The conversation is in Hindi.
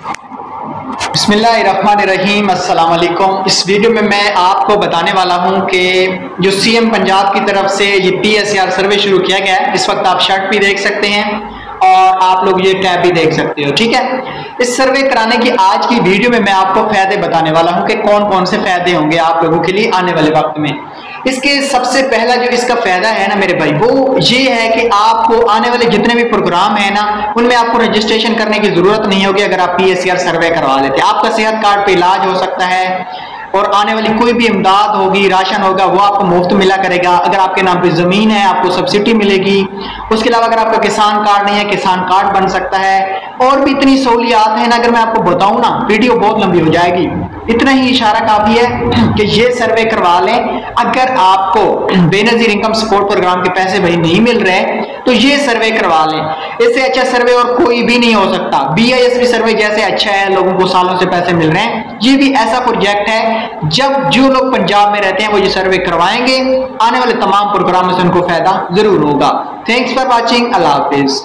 बिस्मिल्लाहिर्रहमानिर्रहीम, अस्सलाम वालेकुम। इस वीडियो में मैं आपको बताने वाला हूं कि जो सीएम पंजाब की तरफ से ये PSR सर्वे शुरू किया गया है, इस वक्त आप शर्ट भी देख सकते हैं और आप लोग ये टैब भी देख सकते हो। ठीक है, इस सर्वे कराने की आज की वीडियो में मैं आपको फायदे बताने वाला हूं कि कौन कौन से फायदे होंगे आप लोगों के लिए आने वाले वक्त में। इसके सबसे पहला जो इसका फायदा है ना मेरे भाई, वो ये है कि आपको आने वाले जितने भी प्रोग्राम है ना, उनमें आपको रजिस्ट्रेशन करने की जरूरत नहीं होगी अगर आप PSR सर्वे करवा लेते हैं। आपका सेहत कार्ड पे इलाज हो सकता है और आने वाली कोई भी इमदाद होगी, राशन होगा, वो आपको मुफ्त मिला करेगा। अगर आपके नाम पे जमीन है आपको सब्सिडी मिलेगी। उसके अलावा अगर आपका किसान कार्ड नहीं है, किसान कार्ड बन सकता है। और भी इतनी सहूलियात है ना, अगर मैं आपको बताऊं ना वीडियो बहुत लंबी हो जाएगी। इतना ही इशारा काफी है कि ये सर्वे करवा लें। अगर आपको बेनजीर इनकम सपोर्ट प्रोग्राम के पैसे भाई नहीं मिल रहे तो ये सर्वे करवा लें। इससे अच्छा सर्वे और कोई भी नहीं हो सकता। BISP सर्वे जैसे अच्छा है, लोगों को सालों से पैसे मिल रहे हैं, ये भी ऐसा प्रोजेक्ट है जब जो लोग पंजाब में रहते हैं वो ये सर्वे करवाएंगे, आने वाले तमाम प्रोग्राम से उनको फायदा जरूर होगा। Thanks for watching. Allah Hafiz.